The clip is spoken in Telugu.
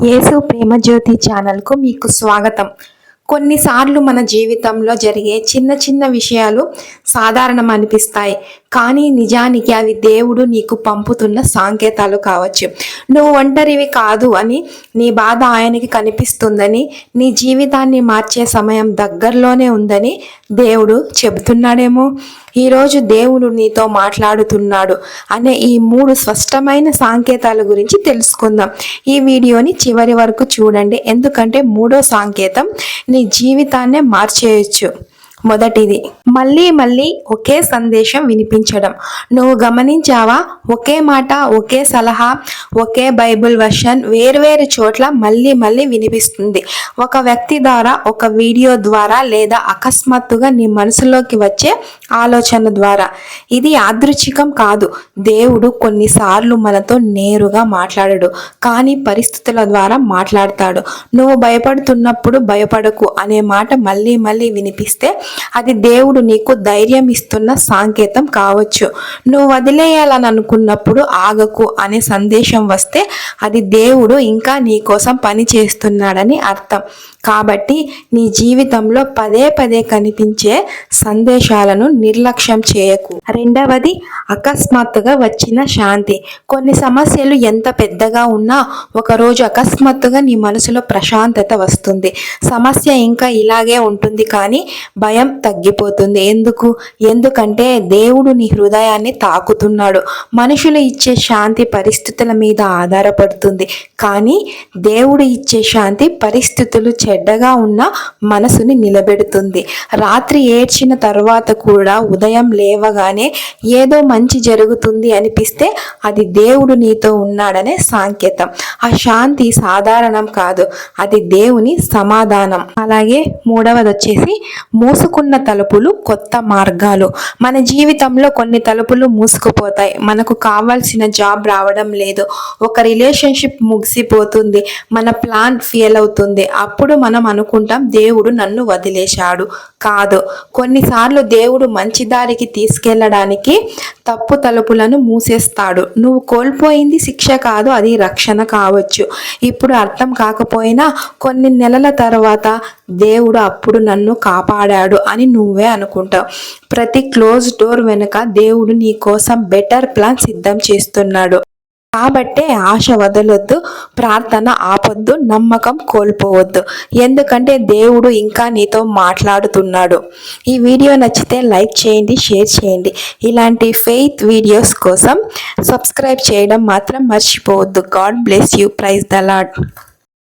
యేసు ప్రేమజ్యోతి ఛానల్కు మీకు స్వాగతం. కొన్నిసార్లు మన జీవితంలో జరిగే చిన్న చిన్న విషయాలు సాధారణం అనిపిస్తాయి, కానీ నిజానికి అవి దేవుడు నీకు పంపుతున్న సంకేతాలు కావచ్చు. నువ్వు ఒంటరివి కాదు అని, నీ బాధ ఆయనకి కనిపిస్తుందని, నీ జీవితాన్ని మార్చే సమయం దగ్గరలోనే ఉందని దేవుడు చెబుతున్నాడేమో. ఈరోజు దేవుడు నీతో మాట్లాడుతున్నాడు అనే ఈ 3 స్పష్టమైన సంకేతాల గురించి తెలుసుకుందాం. ఈ వీడియోని చివరి వరకు చూడండి, ఎందుకంటే 3వ సంకేతం నీ జీవితాన్నే మార్చేయచ్చు. మొదటిది, మళ్ళీ మళ్ళీ ఒకే సందేశం వినిపించడం. నువ్వు గమనించావా? ఒకే మాట, ఒకే సలహా, ఒకే బైబిల్ వర్షన్ వేర్వేరు చోట్ల మళ్ళీ మళ్ళీ వినిపిస్తుంది. ఒక వ్యక్తి ద్వారా, ఒక వీడియో ద్వారా, లేదా అకస్మాత్తుగా నీ మనసులోకి వచ్చే ఆలోచన ద్వారా. ఇది యాదృచ్ఛికం కాదు. దేవుడు కొన్నిసార్లు మనతో నేరుగా మాట్లాడడు, కానీ పరిస్థితుల ద్వారా మాట్లాడతాడు. నువ్వు భయపడుతున్నప్పుడు భయపడకు అనే మాట మళ్ళీ మళ్ళీ వినిపిస్తే అది దేవుడు నీకు ధైర్యం ఇస్తున్న సంకేతం కావచ్చు. నువ్వు వదిలేయాలని అనుకున్నప్పుడు ఆగకు అనే సందేశం వస్తే అది దేవుడు ఇంకా నీ కోసం పని చేస్తున్నాడని అర్థం. కాబట్టి నీ జీవితంలో పదే పదే కనిపించే సందేశాలను నిర్లక్ష్యం చేయకు. రెండవది, అకస్మాత్తుగా వచ్చిన శాంతి. కొన్ని సమస్యలు ఎంత పెద్దగా ఉన్నా ఒకరోజు అకస్మాత్తుగా నీ మనసులో ప్రశాంతత వస్తుంది. సమస్య ఇంకా ఇలాగే ఉంటుంది, కానీ భయం తగ్గిపోతుంది. ఎందుకంటే దేవుడు నీ హృదయాన్ని తాకుతున్నాడు. మనుషులు ఇచ్చే శాంతి పరిస్థితుల మీద ఆధారపడుతుంది, కానీ దేవుడు ఇచ్చే శాంతి పరిస్థితులు చెడ్డగా ఉన్న మనసుని నిలబెడుతుంది. రాత్రి ఏడ్చిన తర్వాత కూడా ఉదయం లేవగానే ఏదో మంచి జరుగుతుంది అనిపిస్తే అది దేవుడు నీతో ఉన్నాడనే సంకేతం. ఆ శాంతి సాధారణం కాదు, అది దేవుని సమాధానం. అలాగే మూడవది వచ్చేసి, మూసుకున్న తలుపులు, కొత్త మార్గాలు. మన జీవితంలో కొన్ని తలుపులు మూసుకుపోతాయి. మనకు కావాల్సిన జాబ్ రావడం లేదు, ఒక రిలేషన్షిప్ ముగిసిపోతుంది, మన ప్లాన్ ఫెయిల్ అవుతుంది. అప్పుడు మనం అనుకుంటాం దేవుడు నన్ను వదిలేశాడు. కాదు, కొన్నిసార్లు దేవుడు మంచి దారికి తీసుకెళ్ళడానికి తప్పు తలుపులను మూసేస్తాడు. నువ్వు కోల్పోయింది శిక్ష కాదు, అది రక్షణ కావచ్చు. ఇప్పుడు అర్థం కాకపోయినా కొన్ని నెలల తర్వాత దేవుడు అప్పుడు నన్ను కాపాడాడు అని నువ్వే అనుకుంటావు. ప్రతి క్లోజ్ డోర్ వెనుక దేవుడు నీ కోసం బెటర్ ప్లాన్ సిద్ధం చేస్తున్నాడు. కాబట్టే ఆశ వదలొద్దు, ప్రార్థన ఆపొద్దు, నమ్మకం కోల్పోవద్దు. ఎందుకంటే దేవుడు ఇంకా నీతో మాట్లాడుతున్నాడు. ఈ వీడియో నచ్చితే లైక్ చేయండి, షేర్ చేయండి. ఇలాంటి ఫెయిత్ వీడియోస్ కోసం సబ్స్క్రైబ్ చేయడం మాత్రం మర్చిపోవద్దు. God bless you. Praise the lord.